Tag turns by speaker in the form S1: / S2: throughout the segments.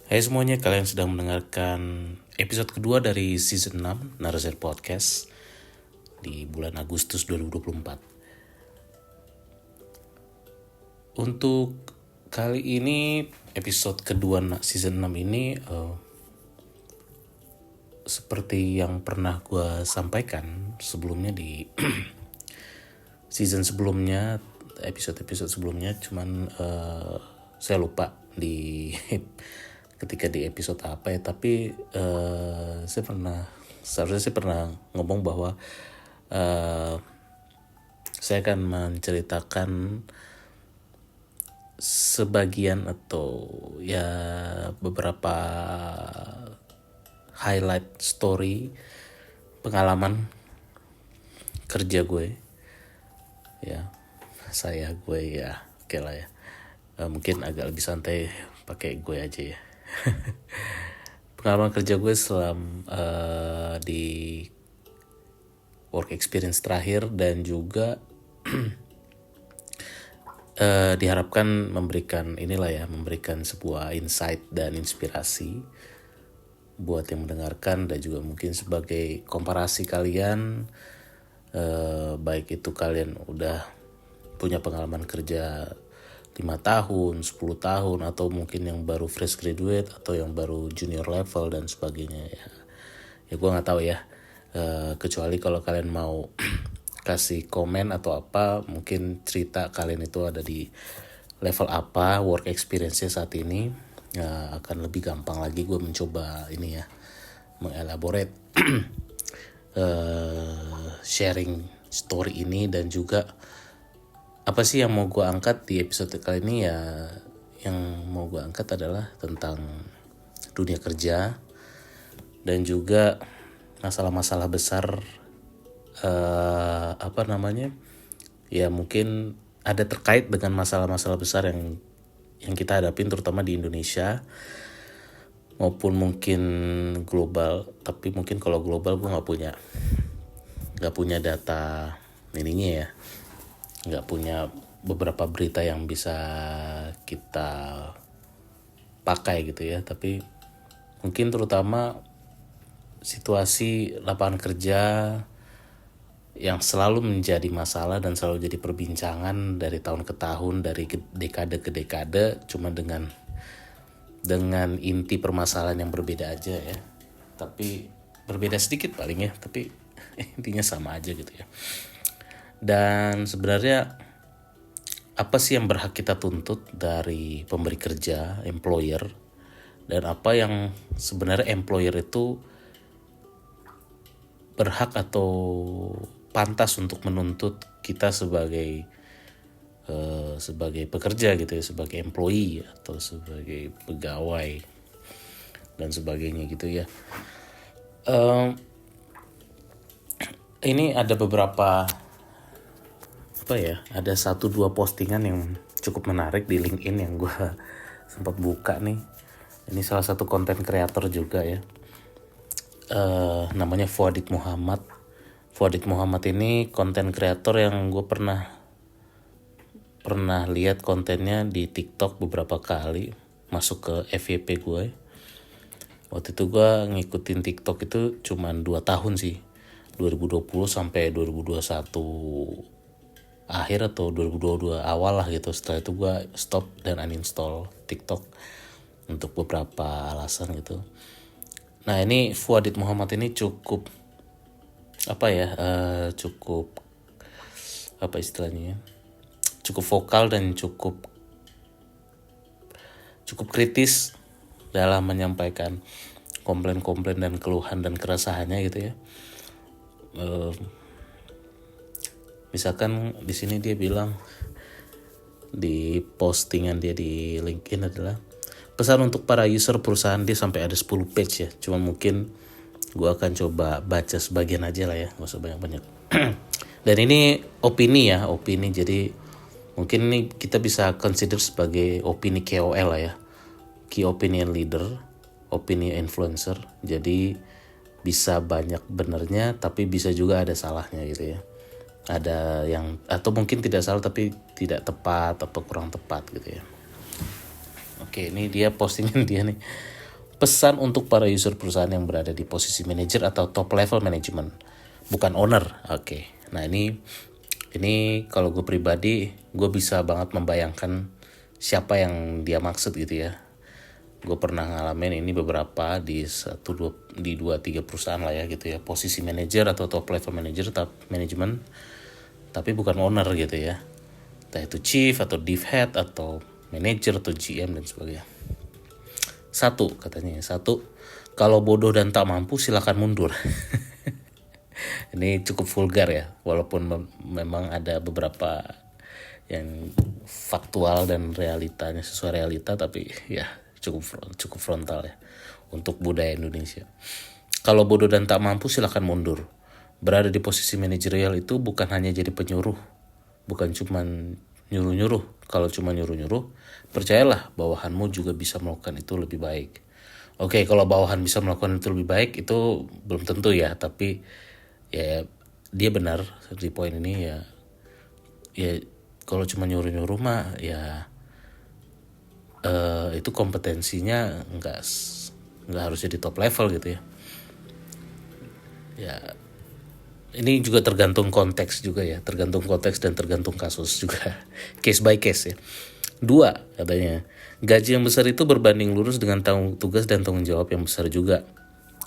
S1: Hai semuanya, kalian sedang mendengarkan episode kedua dari season 6 Narazir Podcast di bulan Agustus 2024. Untuk kali ini, episode kedua season 6 ini seperti yang pernah gue sampaikan sebelumnya di season sebelumnya, episode-episode sebelumnya, cuman saya lupa di ketika di episode apa ya, tapi seharusnya saya pernah ngomong bahwa saya akan menceritakan sebagian atau ya beberapa highlight story pengalaman kerja gue ya, gue ya, oke lah ya. Mungkin agak lebih santai pakai gue aja ya. Pengalaman kerja gue selama di work experience terakhir, dan juga diharapkan memberikan sebuah insight dan inspirasi buat yang mendengarkan, dan juga mungkin sebagai komparasi kalian, baik itu kalian udah punya pengalaman kerja 5 tahun, 10 tahun, atau mungkin yang baru fresh graduate, atau yang baru junior level dan sebagainya ya. Ya gue nggak tahu ya, kecuali kalau kalian mau kasih komen atau apa, mungkin cerita kalian itu ada di level apa work experience-nya saat ini, ya, akan lebih gampang lagi gue mencoba ini ya, mengelaborate sharing story ini. Dan juga apa sih yang mau gue angkat di episode kali ini ya, yang mau gue angkat adalah tentang dunia kerja dan juga masalah-masalah besar, ya mungkin ada terkait dengan masalah-masalah besar yang kita hadapin, terutama di Indonesia maupun mungkin global. Tapi mungkin kalau global gue nggak punya data ininya ya, nggak punya beberapa berita yang bisa kita pakai gitu ya. Tapi mungkin terutama situasi lapangan kerja yang selalu menjadi masalah dan selalu jadi perbincangan dari tahun ke tahun, dari dekade ke dekade, cuma dengan inti permasalahan yang berbeda aja ya, tapi berbeda sedikit paling ya, tapi intinya sama aja gitu ya. Dan sebenarnya apa sih yang berhak kita tuntut dari pemberi kerja, employer, dan apa yang sebenarnya employer itu berhak atau pantas untuk menuntut kita sebagai pekerja gitu ya, sebagai employee atau sebagai pegawai dan sebagainya gitu ya. Ini ada beberapa ada 1-2 postingan yang cukup menarik di LinkedIn yang gue sempat buka nih. Ini salah satu konten kreator juga ya, namanya Fuadid Muhammad. Fuadid Muhammad ini konten kreator yang gue pernah lihat kontennya di TikTok beberapa kali, masuk ke FYP gue. Waktu itu gue ngikutin TikTok itu cuma 2 tahun sih, 2020 sampai 2021 akhir atau 2022 awal lah gitu. Setelah itu gue stop dan uninstall TikTok untuk beberapa alasan gitu. Nah ini Fuadid Muhammad ini cukup cukup vokal dan cukup kritis dalam menyampaikan komplain-komplain dan keluhan dan keresahannya gitu ya. Misalkan di sini dia bilang di postingan dia di LinkedIn adalah, pesan untuk para user perusahaan dia, sampai ada 10 page ya. Cuma mungkin gue akan coba baca sebagian aja lah ya, gak usah banyak-banyak. Dan ini opini, jadi mungkin ini kita bisa consider sebagai opini KOL lah ya, Key Opinion Leader, opini influencer. Jadi bisa banyak benernya, tapi bisa juga ada salahnya gitu ya. Ada yang, atau mungkin tidak salah tapi tidak tepat atau kurang tepat gitu ya. Oke, ini dia postingan dia nih. Pesan untuk para user perusahaan yang berada di posisi manajer atau top level management, bukan owner. Oke. Nah ini kalau gue pribadi, gue bisa banget membayangkan siapa yang dia maksud gitu ya. Gue pernah ngalamin ini beberapa di dua tiga perusahaan lah ya gitu ya, posisi manajer atau top level manager, top management, tapi bukan owner gitu ya. Entah itu chief atau div head atau manager atau GM dan sebagainya. Satu, kalau bodoh dan tak mampu silakan mundur. Ini cukup vulgar ya, walaupun memang ada beberapa yang faktual dan realitanya sesuai realita, tapi ya cukup frontal ya untuk budaya Indonesia. Kalau bodoh dan tak mampu silakan mundur. Berada di posisi manajerial itu bukan hanya jadi penyuruh, bukan cuma nyuruh-nyuruh. Kalau cuma nyuruh-nyuruh, percayalah bawahanmu juga bisa melakukan itu lebih baik. Oke, kalau bawahan bisa melakukan itu lebih baik itu belum tentu ya, tapi ya dia benar di poin ini ya kalau cuma nyuruh-nyuruh mah ya itu kompetensinya nggak harus jadi top level gitu ya. Ya ini juga tergantung konteks juga ya, tergantung konteks dan tergantung kasus juga, case by case ya. 2, katanya gaji yang besar itu berbanding lurus dengan tugas dan tanggung jawab yang besar juga.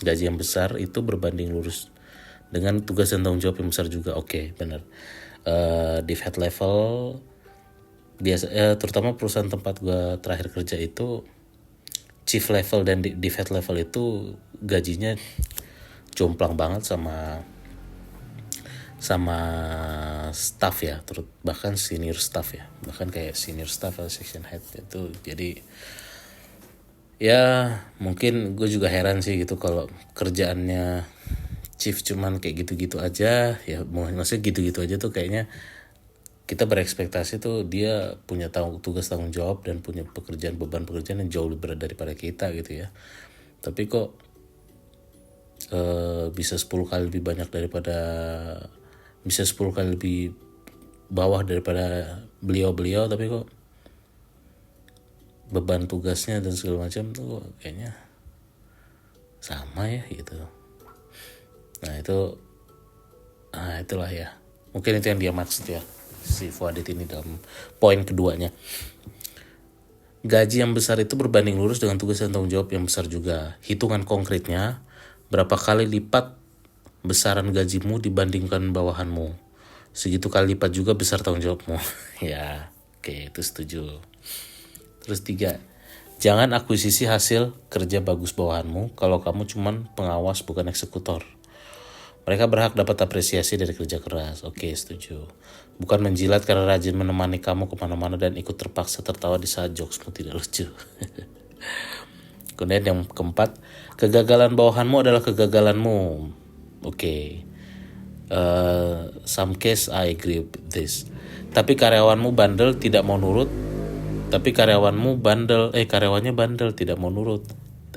S1: Gaji yang besar itu berbanding lurus dengan tugas dan tanggung jawab yang besar juga. Oke, benar. Di head level biasa, terutama perusahaan tempat gue terakhir kerja itu, chief level dan di head level itu gajinya jomplang banget sama staff ya, bahkan senior staff ya, bahkan kayak senior staff atau section head itu. Jadi ya mungkin gue juga heran sih gitu kalau kerjaannya chief cuman kayak gitu-gitu aja ya. Maksudnya gitu-gitu aja tuh kayaknya kita berekspektasi tuh dia punya tugas tanggung jawab dan punya beban pekerjaan yang jauh lebih berat daripada kita gitu ya. Tapi kok bisa 10 kali lebih banyak daripada, bisa 10 kali lebih bawah daripada beliau-beliau, tapi kok beban tugasnya dan segala macam tuh kayaknya sama ya gitu. Nah itulah ya, mungkin itu yang dia maksud ya si Fuadit ini dalam poin keduanya. Gaji yang besar itu berbanding lurus dengan tugas dan tanggung jawab yang besar juga. Hitungan konkretnya, berapa kali lipat besaran gajimu dibandingkan bawahanmu, segitu kali lipat juga besar tanggung jawabmu. Ya, oke, itu setuju. Terus 3, jangan akuisisi hasil kerja bagus bawahanmu kalau kamu cuman pengawas bukan eksekutor. Mereka berhak dapat apresiasi dari kerja keras. Oke, setuju. Bukan menjilat karena rajin menemani kamu kemana-mana dan ikut terpaksa tertawa di saat jokesmu tidak lucu. Kemudian yang keempat, kegagalan bawahanmu adalah kegagalanmu. Oke. Some case I agree with this. Tapi karyawannya bandel tidak mau nurut.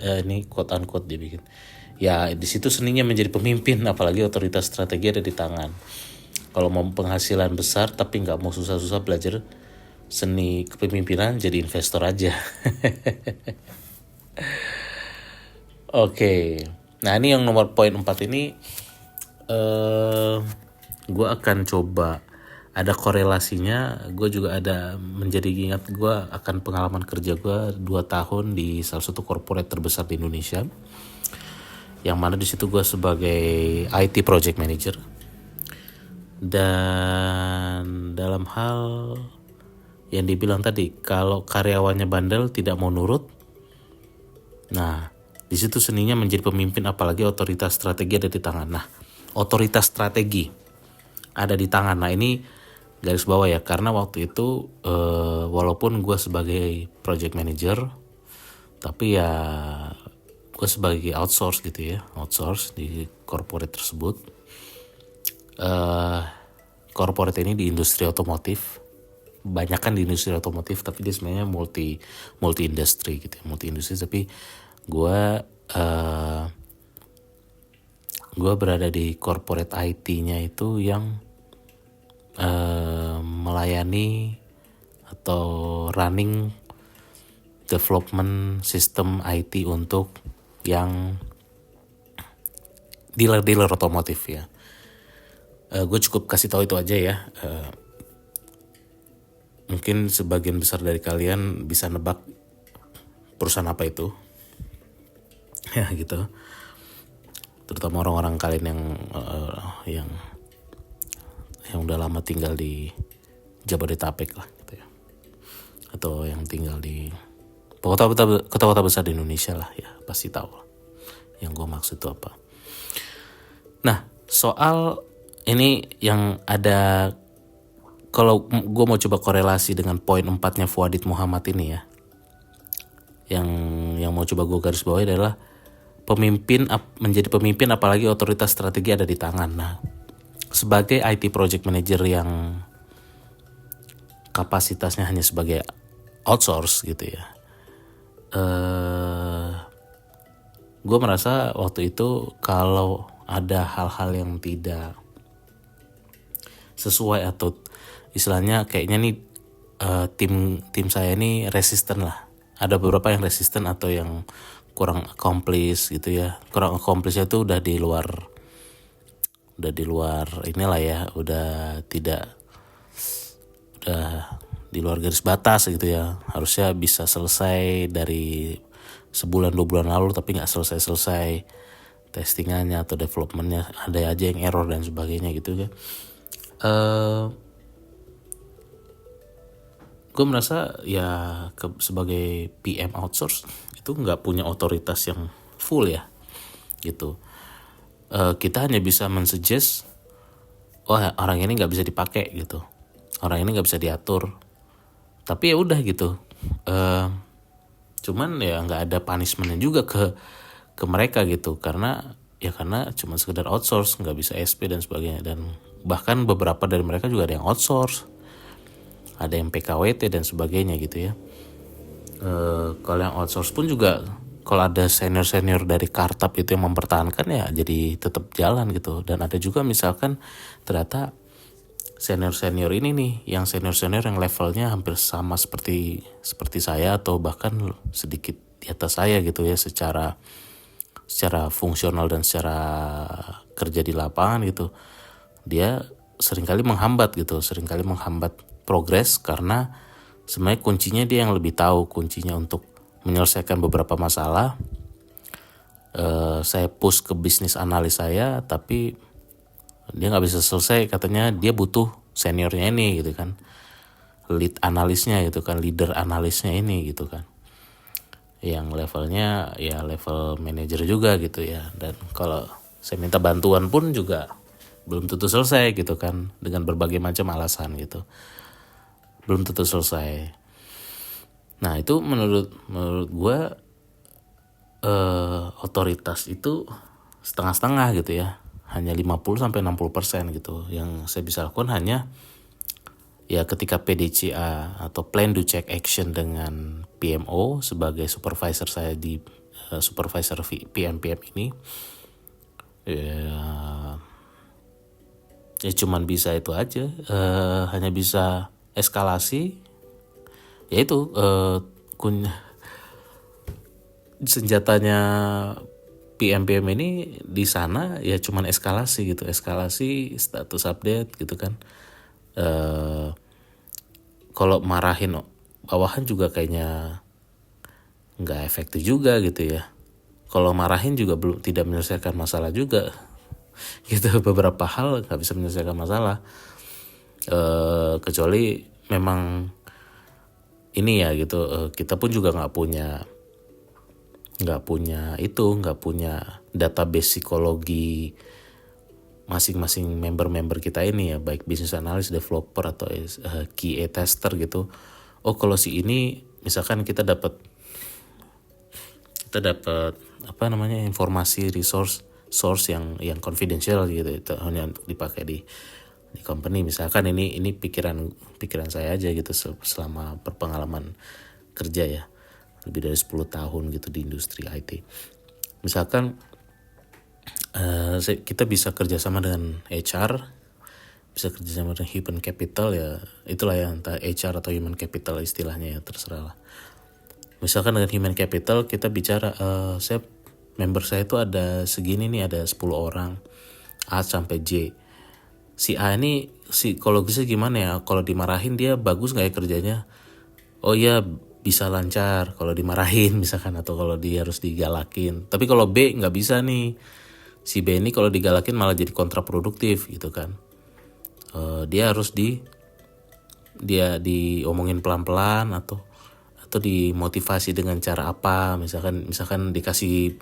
S1: Ini quote unquote dia bikin. Ya di situ seninya menjadi pemimpin, apalagi otoritas strategi ada di tangan. Kalau mau penghasilan besar tapi nggak mau susah-susah belajar seni kepemimpinan, jadi investor aja. Oke. Nah ini yang nomor poin 4 ini gue akan coba ada korelasinya. Gue juga ada menjadi ingat gue akan pengalaman kerja gue 2 tahun di salah satu corporate terbesar di Indonesia, yang mana di situ gue sebagai IT project manager. Dan dalam hal yang dibilang tadi, kalau karyawannya bandel tidak mau nurut, nah di situ seninya menjadi pemimpin, apalagi otoritas strategi ada di tangan. Nah, otoritas strategi ada di tangan. Nah ini garis bawah ya, karena waktu itu walaupun gue sebagai project manager, tapi ya gue sebagai outsource gitu ya, outsource di corporate tersebut. Corporate ini di industri otomotif, banyak kan di industri otomotif, tapi dia sebenarnya multi industri gitu ya, multi industri. Tapi gue berada di corporate IT-nya itu yang melayani atau running development sistem IT untuk yang dealer-dealer otomotif ya. Gue cukup kasih tahu itu aja ya. Mungkin sebagian besar dari kalian bisa nebak perusahaan apa itu. Ya gitu. Terutama orang-orang kalian yang udah lama tinggal di Jabodetabek lah gitu ya. Atau yang tinggal di kota-kota besar di Indonesia lah ya, pasti tahu lah yang gue maksud itu apa. Nah, soal ini yang ada, kalau gue mau coba korelasi dengan poin 4-nya Fuadid Muhammad ini ya, yang mau coba gue garis bawahi adalah menjadi pemimpin apalagi otoritas strategi ada di tangan. Nah, sebagai IT project manager yang kapasitasnya hanya sebagai outsource gitu ya, gue merasa waktu itu kalau ada hal-hal yang tidak sesuai atau istilahnya kayaknya nih tim saya ini resisten lah. Ada beberapa yang resisten atau yang kurang accomplish gitu ya. Kurang accomplishnya tuh udah di luar inilah ya, udah di luar garis batas gitu ya. Harusnya bisa selesai dari sebulan 2 bulan lalu tapi nggak selesai testingannya atau developmentnya, ada aja yang error dan sebagainya gitu kan. Gue merasa ya sebagai PM outsource itu nggak punya otoritas yang full ya gitu. Kita hanya bisa mensuggest, orang ini nggak bisa dipakai gitu, orang ini nggak bisa diatur, tapi ya udah gitu. Cuman ya nggak ada punishmentnya juga ke mereka gitu, karena cuma sekedar outsource, nggak bisa SP dan sebagainya. Dan bahkan beberapa dari mereka juga ada yang outsource, ada yang PKWT dan sebagainya gitu ya. Kalau yang outsource pun juga kalau ada senior dari Kartap itu yang mempertahankan ya jadi tetap jalan gitu. Dan ada juga misalkan ternyata senior ini nih, yang senior yang levelnya hampir sama seperti saya atau bahkan sedikit di atas saya gitu ya, secara fungsional dan secara kerja di lapangan gitu. Dia seringkali menghambat progres, karena sebenarnya kuncinya dia yang lebih tahu kuncinya untuk menyelesaikan beberapa masalah. Saya push ke bisnis analis saya, tapi dia nggak bisa selesai, katanya dia butuh seniornya ini gitu kan, lead analisnya gitu kan, leader analisnya ini gitu kan, yang levelnya ya level manager juga gitu ya. Dan kalau saya minta bantuan pun juga belum tentu selesai gitu kan, dengan berbagai macam alasan gitu, belum tentu selesai. Nah itu menurut gue otoritas itu setengah-setengah gitu ya, hanya 50-60% gitu. Yang saya bisa lakukan hanya ya ketika PDCA atau Plan Do Check Action dengan PMO sebagai supervisor saya di supervisor PM ini, ya cuman bisa itu aja, hanya bisa eskalasi, yaitu senjatanya PM ini di sana ya cuman eskalasi gitu, eskalasi status update gitu kan. Kalau marahin bawahan juga kayaknya nggak efektif juga gitu ya. Kalau marahin juga tidak menyelesaikan masalah juga gitu. Beberapa hal nggak bisa menyelesaikan masalah, kecuali memang ini ya gitu. Kita pun juga nggak punya database psikologi masing-masing member kita ini ya, baik business analyst, developer atau QA tester gitu. Oh kalau si ini misalkan kita dapat informasi source yang confidential gitu, itu hanya dipakai di company. Misalkan ini pikiran saya aja gitu selama berpengalaman kerja ya, lebih dari 10 tahun gitu di industri IT. Misalkan kita bisa kerjasama dengan HR, bisa kerjasama dengan human capital ya, itulah ya, entah HR atau human capital istilahnya ya, terserah lah. Misalkan dengan human capital kita bicara, member saya itu ada segini nih, ada 10 orang A sampai J. Si A ini psikologisnya gimana ya, kalau dimarahin dia bagus gak ya kerjanya? Oh iya, bisa lancar kalau dimarahin misalkan, atau kalau dia harus digalakin. Tapi kalau B gak bisa nih, si B ini kalau digalakin malah jadi kontraproduktif gitu kan. Dia harus dia diomongin pelan-pelan atau dimotivasi dengan cara apa, misalkan dikasih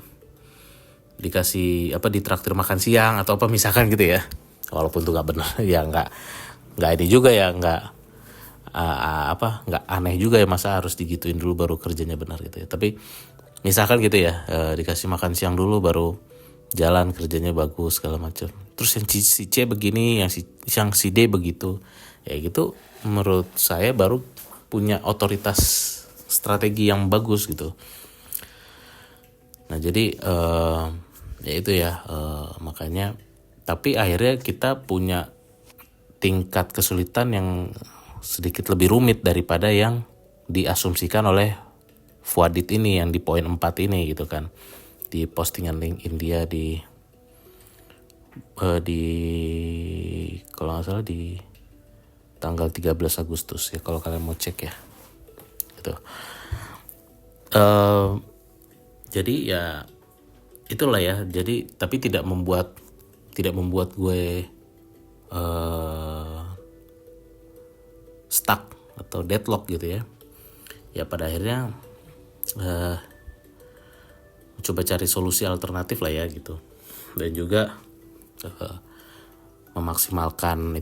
S1: ditraktir makan siang atau apa misalkan gitu ya, walaupun tuh nggak benar ya, nggak ini juga ya, nggak aneh juga ya, masa harus digituin dulu baru kerjanya benar gitu ya. Tapi misalkan gitu ya, dikasih makan siang dulu baru jalan kerjanya bagus segala macam. Terus yang si C begini, yang si D begitu, ya gitu. Menurut saya baru punya otoritas strategi yang bagus gitu. Nah jadi ya itu ya, makanya. Tapi akhirnya kita punya tingkat kesulitan yang sedikit lebih rumit daripada yang diasumsikan oleh Fuadit ini yang di poin 4 ini gitu kan, di postingan LinkedIn dia di kalau nggak salah di tanggal 13 Agustus ya, kalau kalian mau cek ya gitu. Jadi ya itulah ya, jadi tapi tidak membuat gue stuck atau deadlock gitu ya. Ya pada akhirnya coba cari solusi alternatif lah ya gitu. Dan juga memaksimalkan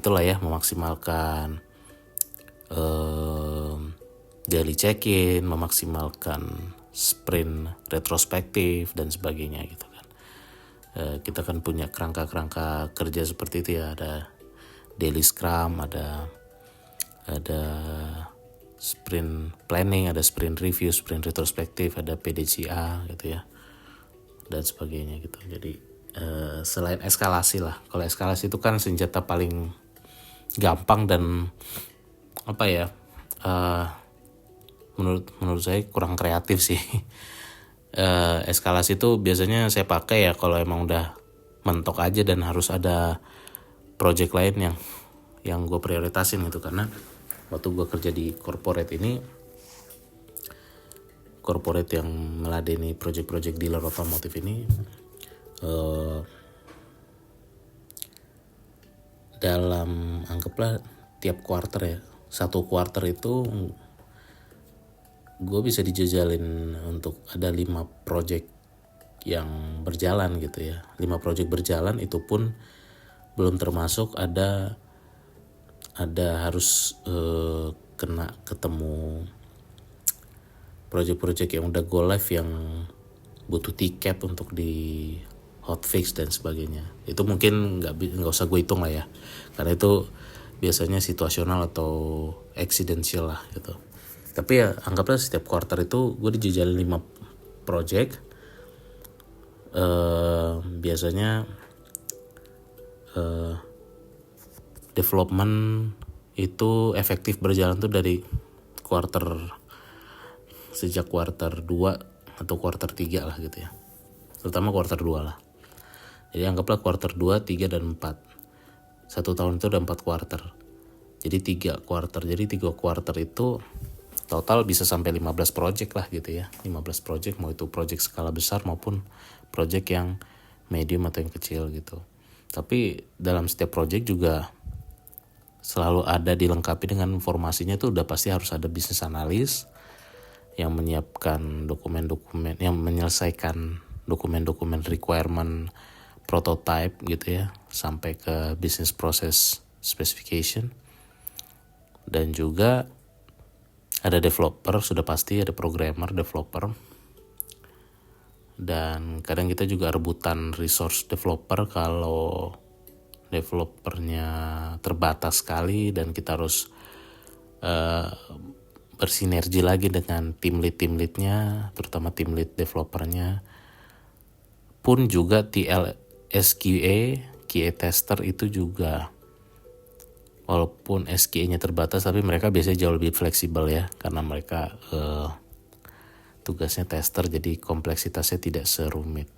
S1: daily check-in, memaksimalkan sprint retrospektif dan sebagainya gitu kan. Kita kan punya kerangka kerja seperti itu ya, ada daily scrum, ada sprint planning, ada sprint review, sprint retrospektif, ada PDCA gitu ya, dan sebagainya gitu. Jadi selain eskalasi lah, kalau eskalasi itu kan senjata paling gampang dan apa ya, menurut saya kurang kreatif sih. Eskalasi itu biasanya saya pakai ya kalau emang udah mentok aja dan harus ada project lain yang gue prioritasin gitu. Karena waktu gue kerja di corporate yang meladeni project-project dealer otomotif ini, dalam anggaplah tiap quarter ya, satu quarter itu gue bisa dijajalin untuk ada 5 project yang berjalan gitu ya. 5 project berjalan itu pun belum termasuk ada harus kena ketemu project-project yang udah go live yang butuh tiket untuk di hotfix dan sebagainya. Itu mungkin nggak usah gue hitung lah ya, karena itu biasanya situasional atau accidental lah gitu. Tapi ya anggaplah setiap quarter itu gue dijajalin 5 project. Biasanya development itu efektif berjalan tuh dari sejak quarter 2 atau quarter 3 lah gitu ya. Terutama quarter 2 lah. Jadi anggaplah quarter 2, 3, dan 4. 1 tahun itu ada 4 quarter. Jadi 3 quarter. Jadi 3 quarter itu total bisa sampai 15 project lah gitu ya. 15 project, mau itu project skala besar maupun project yang medium atau yang kecil gitu. Tapi dalam setiap project juga selalu ada dilengkapi dengan informasinya tuh udah pasti harus ada business analyst yang menyiapkan dokumen-dokumen, yang menyelesaikan dokumen-dokumen requirement prototype gitu ya, sampai ke business process specification. Dan juga ada developer, sudah pasti ada programmer, developer. Dan kadang kita juga rebutan resource developer kalau developernya terbatas sekali dan kita harus bersinergi lagi dengan tim leadnya, terutama tim lead developernya. Pun juga QA tester itu juga, walaupun SQA-nya terbatas tapi mereka biasanya jauh lebih fleksibel ya, karena mereka tugasnya tester, jadi kompleksitasnya tidak serumit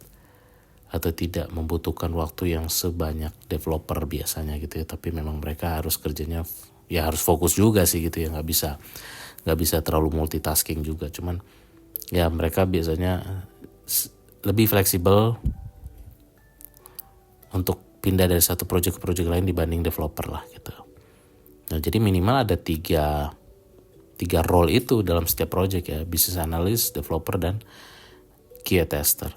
S1: atau tidak membutuhkan waktu yang sebanyak developer biasanya gitu ya. Tapi memang mereka harus kerjanya ya harus fokus juga sih gitu ya, nggak bisa terlalu multitasking juga. Cuman ya mereka biasanya lebih fleksibel untuk pindah dari satu project ke project lain dibanding developer lah gitu. Nah jadi minimal ada tiga role itu dalam setiap project ya, business analyst, developer, dan QA tester.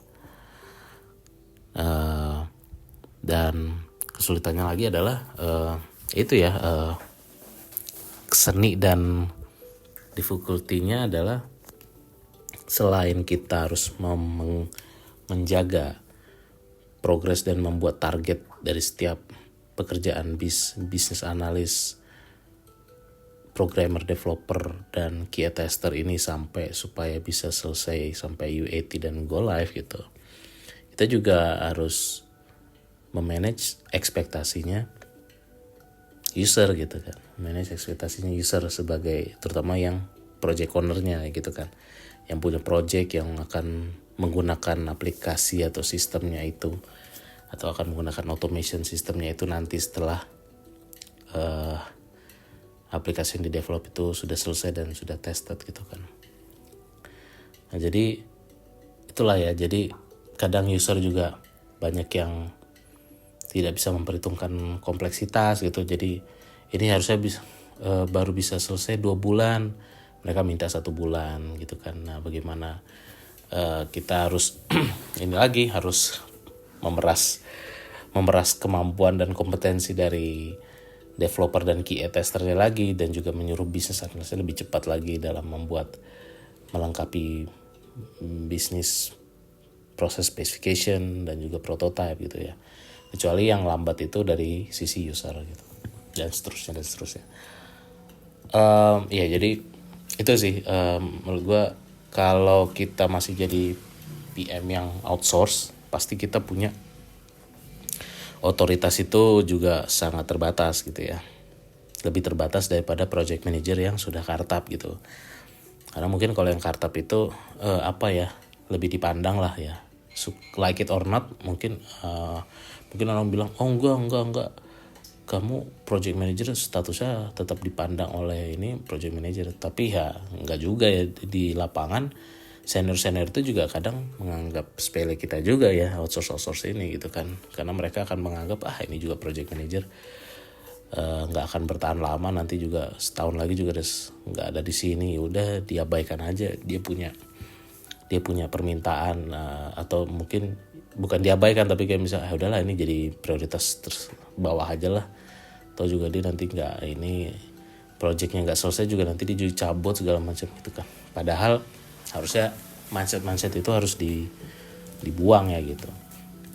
S1: Dan kesulitannya lagi adalah itu ya, seni dan difficulty-nya adalah selain kita harus menjaga progres dan membuat target dari setiap pekerjaan business analyst, programmer, developer, dan QA tester ini supaya bisa selesai sampai UAT dan go live gitu. Kita juga harus memanage ekspektasinya user gitu kan. Manage ekspektasinya user sebagai terutama yang project owner-nya gitu kan. Yang punya project yang akan menggunakan aplikasi atau sistemnya itu, atau akan menggunakan automation sistemnya itu nanti setelah aplikasi yang di develop itu sudah selesai dan sudah tested gitu kan. Nah jadi itulah ya, jadi kadang user juga banyak yang tidak bisa memperhitungkan kompleksitas gitu. Jadi ini harusnya baru bisa selesai 2 bulan, mereka minta 1 bulan gitu kan. Nah bagaimana kita harus ini lagi harus memeras kemampuan dan kompetensi dari developer dan QA testernya lagi, dan juga menyuruh bisnis analisnya lebih cepat lagi dalam melengkapi bisnis proses specification dan juga prototype gitu ya. Kecuali yang lambat itu dari sisi user gitu, dan seterusnya. Ya jadi itu sih menurut gue, kalau kita masih jadi PM yang outsource, pasti kita punya otoritas itu juga sangat terbatas gitu ya, lebih terbatas daripada project manager yang sudah kartap gitu. Karena mungkin kalau yang kartap itu lebih dipandang lah ya, like it or not. Mungkin orang bilang oh enggak, kamu project manager statusnya tetap dipandang oleh ini project manager. Tapi ya enggak juga ya, di lapangan senior itu juga kadang menganggap sepele kita juga ya, outsource ini gitu kan. Karena mereka akan menganggap ini juga project manager nggak akan bertahan lama, nanti juga setahun lagi juga nggak ada di sini, udah diabaikan aja. Dia punya permintaan atau mungkin bukan diabaikan, tapi kayak misalnya udahlah ini jadi prioritas bawah aja lah, atau juga dia nanti nggak ini projectnya nggak selesai juga nanti dia cabut segala macam gitu kan. Padahal harusnya mindset itu harus dibuang ya gitu.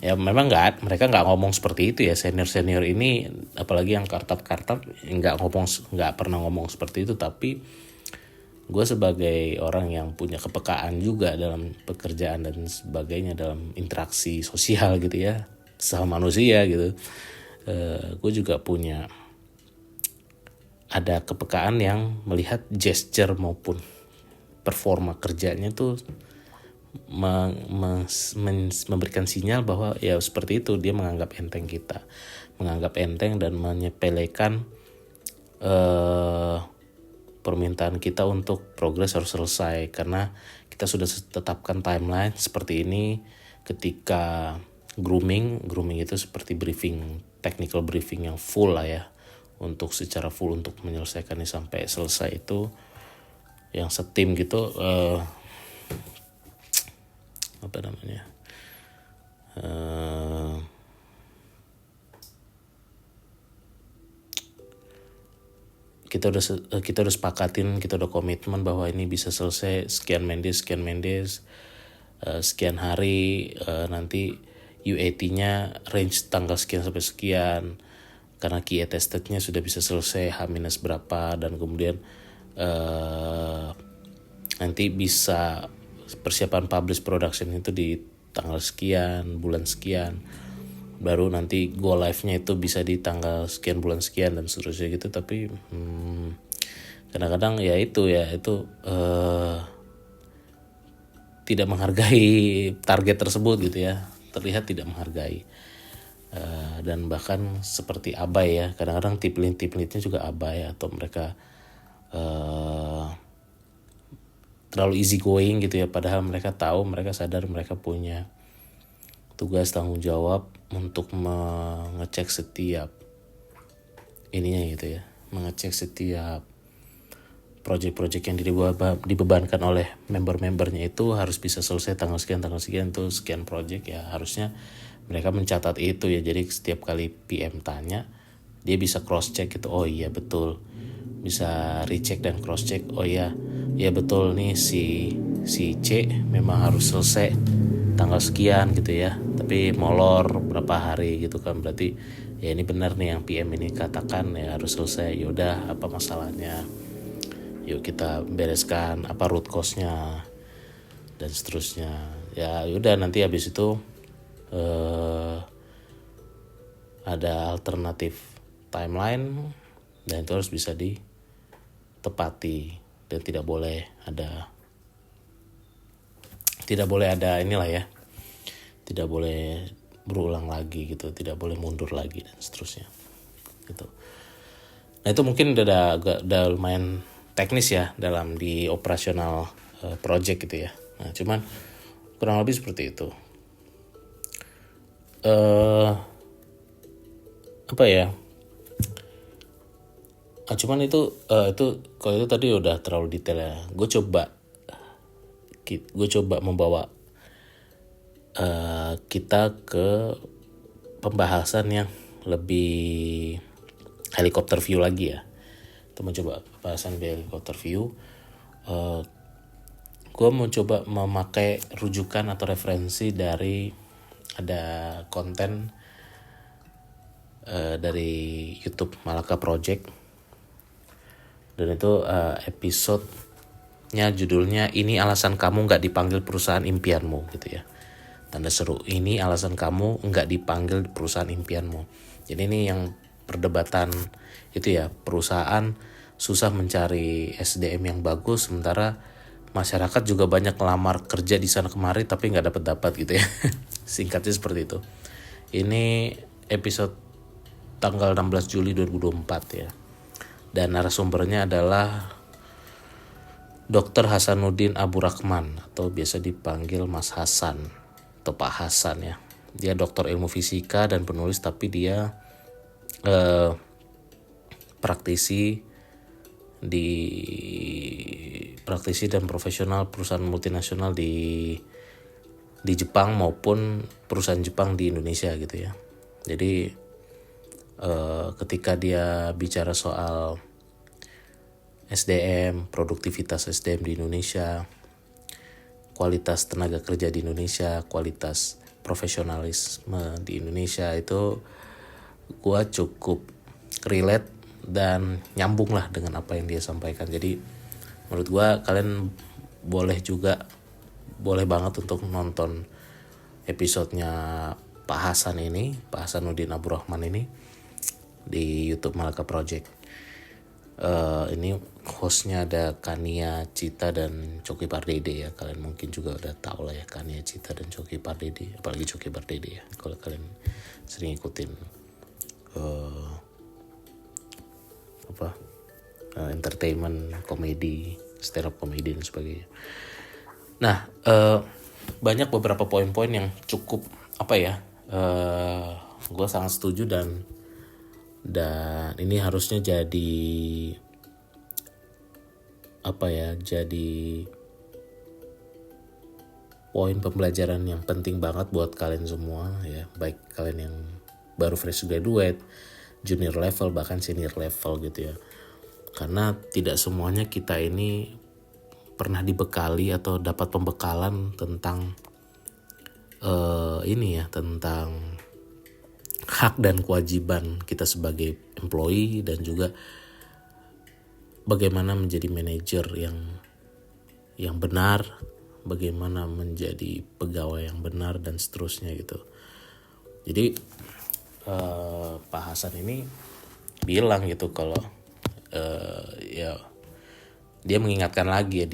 S1: Ya memang mereka nggak ngomong seperti itu ya, senior ini apalagi yang kartap nggak pernah ngomong seperti itu. Tapi gue sebagai orang yang punya kepekaan juga dalam pekerjaan dan sebagainya, dalam interaksi sosial gitu ya sama manusia gitu, gue juga ada kepekaan yang melihat gesture maupun performa kerjanya tuh memberikan sinyal bahwa ya seperti itu, dia menganggap enteng dan menyepelekan permintaan kita untuk progres harus selesai, karena kita sudah tetapkan timeline seperti ini. Ketika grooming itu seperti technical briefing yang full lah ya, secara full untuk menyelesaikan ini sampai selesai itu yang setim gitu. Kita udah sepakatin, kita udah komitmen bahwa ini bisa selesai sekian mendes, sekian hari, nanti UAT-nya range tanggal sekian sampai sekian, karena QA testednya sudah bisa selesai H- berapa, dan kemudian nanti bisa persiapan publish production itu di tanggal sekian, bulan sekian, baru nanti go live-nya itu bisa di tanggal sekian, bulan sekian, dan seterusnya gitu. Tapi kadang-kadang ya itu tidak menghargai target tersebut gitu ya, terlihat tidak menghargai. Dan bahkan seperti abai ya, kadang-kadang tim leadnya juga abai atau mereka terlalu easy going gitu ya, padahal mereka tahu, mereka sadar mereka punya tugas tanggung jawab untuk mengecek setiap ininya gitu ya, mengecek setiap project-project yang dibebankan oleh member-membernya itu harus bisa selesai tanggal sekian tuh sekian project ya, harusnya mereka mencatat itu ya. Jadi setiap kali PM tanya dia bisa cross check gitu, oh iya betul, bisa recheck dan cross check, oh iya betul nih si C memang harus selesai tanggal sekian gitu ya, tapi molor berapa hari gitu kan, berarti ya ini benar nih yang PM ini katakan ya harus selesai. Yaudah, apa masalahnya, yuk kita bereskan apa root cause-nya dan seterusnya ya. Yaudah, nanti habis itu ada alternatif timeline dan itu harus bisa ditepati dan tidak boleh ada inilah ya, tidak boleh berulang lagi gitu, tidak boleh mundur lagi dan seterusnya gitu. Nah itu mungkin udah lumayan teknis ya dalam di operasional project gitu ya. Nah cuman kurang lebih seperti itu. Apa ya? Cuman itu kalau itu tadi udah terlalu detail ya. Gue coba membawa kita ke pembahasan yang lebih helikopter view lagi ya. Kita mencoba pembahasan helikopter view. Gue mau coba memakai rujukan atau referensi dari ada konten dari YouTube Malaka Project, dan itu episode-nya judulnya "Ini alasan kamu nggak dipanggil perusahaan impianmu" gitu ya, tanda seru, ini alasan kamu nggak dipanggil perusahaan impianmu. Jadi ini yang perdebatan itu ya, perusahaan susah mencari SDM yang bagus, sementara masyarakat juga banyak ngelamar kerja di sana kemari tapi nggak dapat gitu ya. Singkatnya seperti itu. Ini episode tanggal 16 Juli 2024 ya. Dan narasumbernya adalah Dr. Hasanuddin Abu Rahman atau biasa dipanggil Mas Hasan atau Pak Hasan ya. Dia doktor ilmu fisika dan penulis, tapi dia praktisi dan profesional perusahaan multinasional di Jepang maupun perusahaan Jepang di Indonesia gitu ya. Jadi ketika dia bicara soal SDM, produktivitas SDM di Indonesia, kualitas tenaga kerja di Indonesia, kualitas profesionalisme di Indonesia, itu gua cukup relate dan nyambung lah dengan apa yang dia sampaikan. Jadi menurut gua kalian boleh banget untuk nonton episodenya Pak Hasanuddin Abu Rahman ini di YouTube Malaka Project. Ini hostnya ada Kania Cita dan Coki Pardede ya. Kalian mungkin juga udah tahu lah ya, Kania Cita dan Coki Pardede, apalagi Coki Pardede ya, kalau kalian sering ikutin entertainment, komedi, stand up komedi dan sebagainya. Nah, banyak beberapa poin-poin yang cukup gue sangat setuju dan ini harusnya jadi poin pembelajaran yang penting banget buat kalian semua ya, baik kalian yang baru fresh graduate, junior level, bahkan senior level gitu ya. Karena tidak semuanya kita ini pernah dibekali atau dapat pembekalan tentang tentang hak dan kewajiban kita sebagai employee, dan juga bagaimana menjadi manajer yang benar, bagaimana menjadi pegawai yang benar dan seterusnya gitu. Jadi Pak Hasan ini bilang gitu kalau dia mengingatkan lagi ya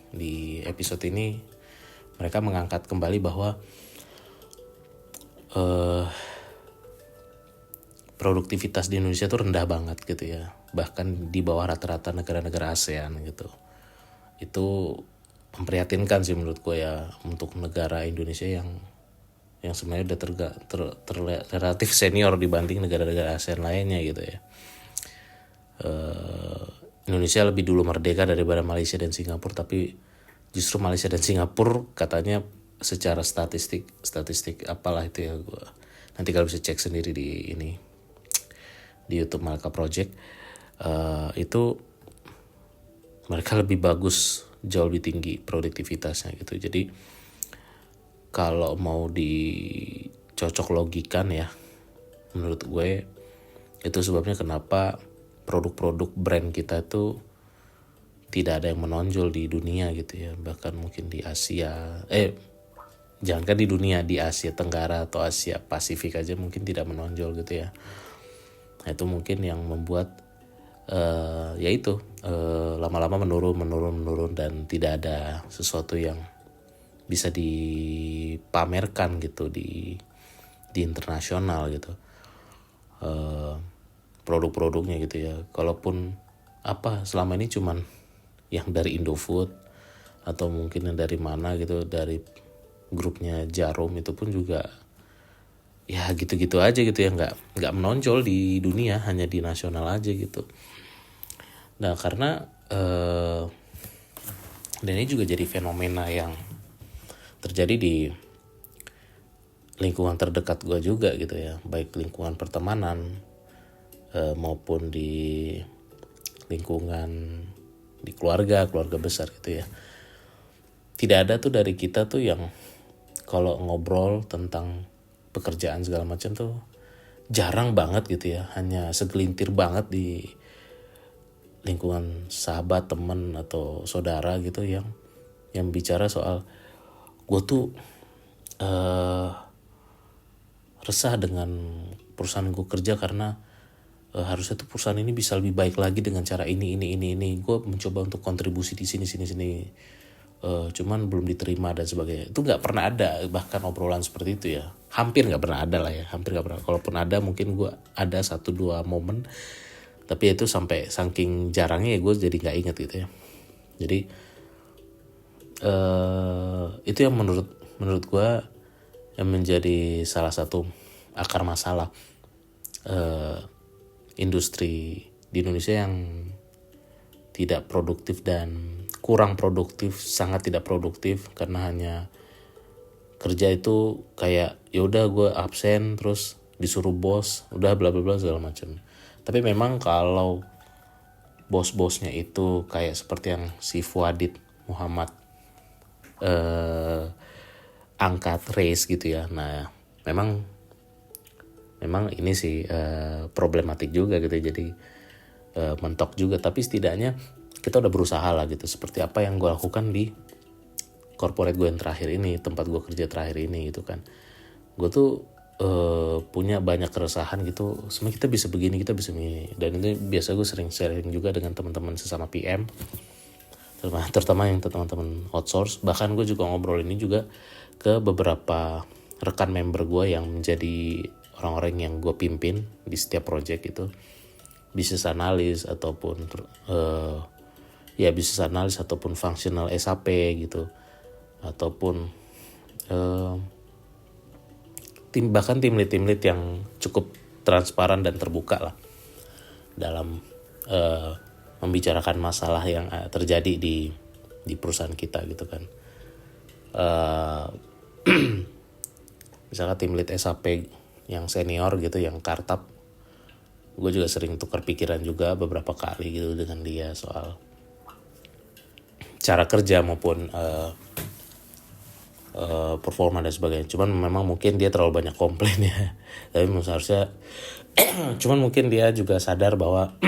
S1: di episode ini mereka mengangkat kembali bahwa produktivitas di Indonesia tuh rendah banget gitu ya, bahkan di bawah rata-rata negara-negara ASEAN gitu. Itu memprihatinkan sih menurut gue ya, untuk negara Indonesia yang sebenarnya udah relatif senior dibanding negara-negara ASEAN lainnya gitu ya. Indonesia lebih dulu merdeka daripada Malaysia dan Singapura, tapi justru Malaysia dan Singapura katanya secara statistik apalah itu ya, gue nanti kalau bisa cek sendiri di YouTube Malaka Project, itu mereka lebih bagus, jauh lebih tinggi produktivitasnya gitu. Jadi kalau mau dicocok logikan ya, menurut gue itu sebabnya kenapa produk-produk brand kita itu tidak ada yang menonjol di dunia gitu ya, bahkan mungkin di Asia, jangankan di dunia, di Asia Tenggara atau Asia Pasifik aja mungkin tidak menonjol gitu ya. Nah, itu mungkin yang membuat lama-lama menurun dan tidak ada sesuatu yang bisa dipamerkan gitu di internasional gitu, produk-produknya gitu ya. Kalaupun selama ini cuman yang dari Indofood atau mungkin yang dari mana gitu, dari grupnya Jarum, itu pun juga ya gitu-gitu aja gitu ya, nggak menonjol di dunia, hanya di nasional aja gitu. Nah karena dan ini juga jadi fenomena yang terjadi di lingkungan terdekat gue juga gitu ya, baik lingkungan pertemanan maupun di lingkungan di keluarga besar gitu ya. Tidak ada tuh dari kita tuh yang kalau ngobrol tentang pekerjaan segala macam tuh jarang banget gitu ya, hanya segelintir banget di lingkungan sahabat, teman atau saudara gitu yang bicara soal gue tuh resah dengan perusahaan gue kerja karena harusnya tuh perusahaan ini bisa lebih baik lagi dengan cara ini. Gue mencoba untuk kontribusi di sini. Cuman belum diterima dan sebagainya. Itu nggak pernah ada bahkan obrolan seperti itu ya. Hampir nggak pernah ada lah ya. Hampir nggak pernah. Kalaupun ada mungkin gue ada 1-2 momen. Tapi itu sampai saking jarangnya ya gue jadi nggak inget gitu ya. Jadi itu yang menurut gue yang menjadi salah satu akar masalah industri di Indonesia yang tidak produktif dan kurang produktif, sangat tidak produktif, karena hanya kerja itu kayak ya udah gue absen terus disuruh bos udah bla bla bla segala macam. Tapi memang kalau bos-bosnya itu kayak seperti yang si Fuadid Muhammad angkat race gitu ya. Nah memang ini sih problematik juga gitu, jadi mentok juga. Tapi setidaknya kita udah berusaha lah gitu, seperti apa yang gue lakukan di corporate gue yang terakhir ini, tempat gue kerja terakhir ini gitu kan. Gue tuh punya banyak keresahan gitu, sebenarnya kita bisa begini, dan itu biasa gue sering sharing juga dengan teman-teman sesama PM, terutama yang teman-teman outsource. Bahkan gue juga ngobrol ini juga ke beberapa rekan member gue yang menjadi orang-orang yang gue pimpin di setiap project itu, business analyst ataupun business analyst ataupun functional SAP gitu, ataupun bahkan tim lead yang cukup transparan dan terbuka lah dalam membicarakan masalah yang terjadi di perusahaan kita gitu kan. Misalnya tim lead SAP yang senior gitu, yang kartap, gue juga sering tukar pikiran juga beberapa kali gitu dengan dia soal cara kerja maupun performa dan sebagainya. Cuman memang mungkin dia terlalu banyak komplain ya. Tapi seharusnya cuman mungkin dia juga sadar bahwa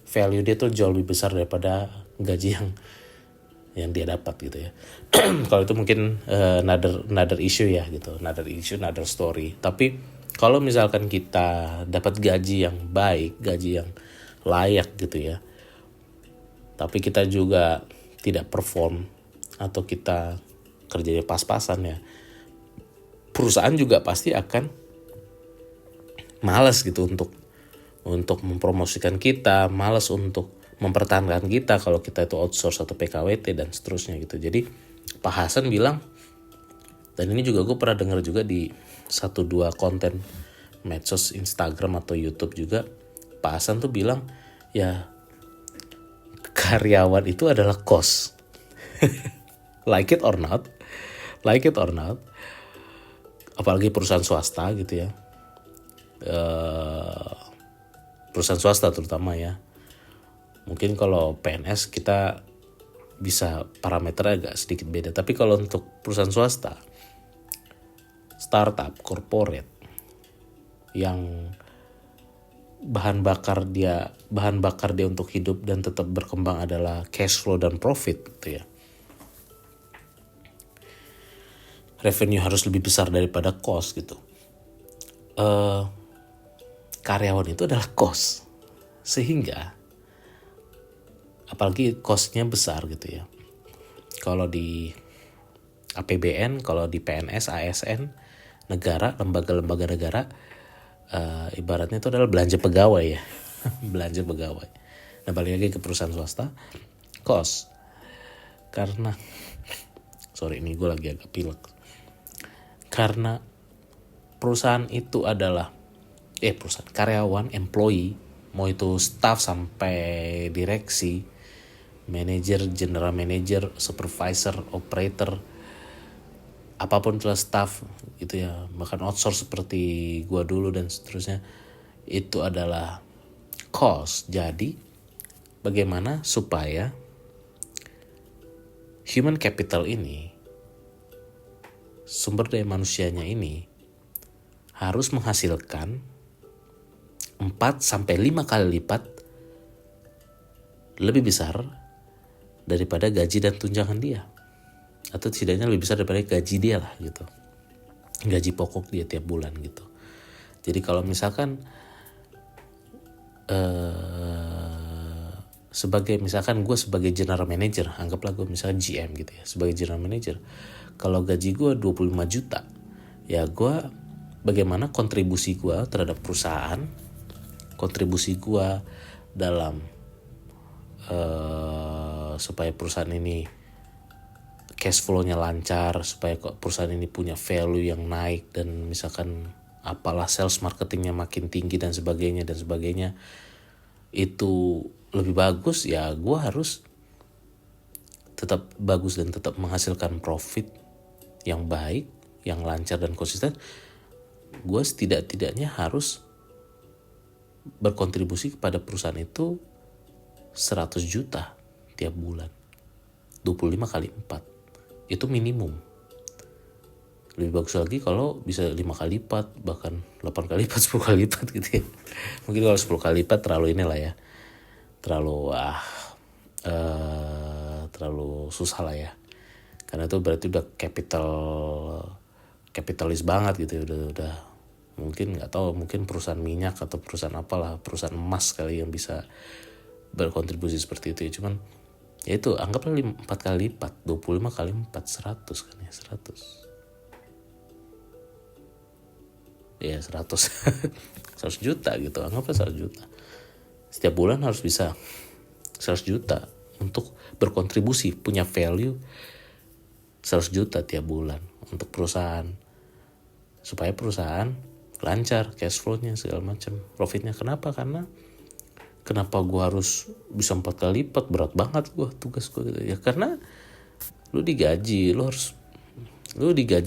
S1: value dia tuh jauh lebih besar daripada gaji yang dia dapat gitu ya. Kalau itu mungkin another issue ya gitu, another story. Tapi kalau misalkan kita dapat gaji yang baik, gaji yang layak gitu ya, tapi kita juga tidak perform atau kita kerjanya pas-pasan ya, perusahaan juga pasti akan malas gitu untuk mempromosikan kita, malas untuk mempertahankan kita kalau kita itu outsource atau PKWT dan seterusnya gitu. Jadi Pak Hasan bilang, dan ini juga gue pernah dengar juga di 1-2 konten medsos Instagram atau YouTube juga, Pak Hasan tuh bilang ya karyawan itu adalah cost. like it or not, apalagi perusahaan swasta gitu ya, perusahaan swasta terutama ya. Mungkin kalau PNS kita bisa parameternya agak sedikit beda, tapi kalau untuk perusahaan swasta, startup, corporate yang bahan bakar dia untuk hidup dan tetap berkembang adalah cash flow dan profit gitu ya. Revenue harus lebih besar daripada cost gitu. Karyawan itu adalah cost, sehingga apalagi costnya besar gitu ya. Kalau di APBN, kalau di PNS, ASN, negara, lembaga-lembaga negara, ibaratnya itu adalah belanja pegawai ya. Belanja pegawai. Nah balik lagi ke perusahaan swasta, cost. Karena, sorry ini gue lagi agak pilek. Karena perusahaan itu adalah, perusahaan, karyawan, employee, mau itu staff sampai direksi, manager, general manager, supervisor, operator, apapun itulah staff gitu ya, bahkan outsource seperti gua dulu dan seterusnya, itu adalah cost. Jadi bagaimana supaya human capital ini, sumber daya manusianya ini harus menghasilkan 4-5 kali lipat lebih besar daripada gaji dan tunjangan dia, atau setidaknya lebih besar daripada gaji dia lah gitu, gaji pokok dia tiap bulan gitu. Jadi kalau misalkan misalkan gue sebagai general manager, anggaplah gue misalkan GM gitu ya, sebagai general manager, kalau gaji gue 25 juta, ya gue bagaimana kontribusi gue terhadap perusahaan, kontribusi gue dalam supaya perusahaan ini cash flow-nya lancar, supaya perusahaan ini punya value yang naik, dan misalkan apalah sales marketingnya makin tinggi dan sebagainya, itu lebih bagus, ya gue harus tetap bagus dan tetap menghasilkan profit yang baik, yang lancar dan konsisten. Gue setidak-tidaknya harus berkontribusi kepada perusahaan itu 100 juta tiap bulan, 25 kali 4, itu minimum. Lebih bagus lagi kalau bisa 5 kali lipat, bahkan 8 kali lipat, 10 kali lipat gitu ya. Mungkin kalau 10 kali lipat terlalu inilah ya, terlalu susah lah ya, karena itu berarti udah kapitalis banget gitu ya, udah mungkin nggak tahu, mungkin perusahaan minyak atau perusahaan apalah, perusahaan emas kali yang bisa berkontribusi seperti itu ya. Cuman ya itu anggaplah 4 kali lipat, 25 kali 4, 100 kan ya, 100 juta gitu, anggaplah 100 juta setiap bulan, harus bisa 100 juta untuk berkontribusi, punya value 100 juta tiap bulan untuk perusahaan, supaya perusahaan lancar cash flow-nya segala macam, profitnya. Kenapa gue harus bisa 4 kali lipat, berat banget tugas gue gitu ya, karena lu digaji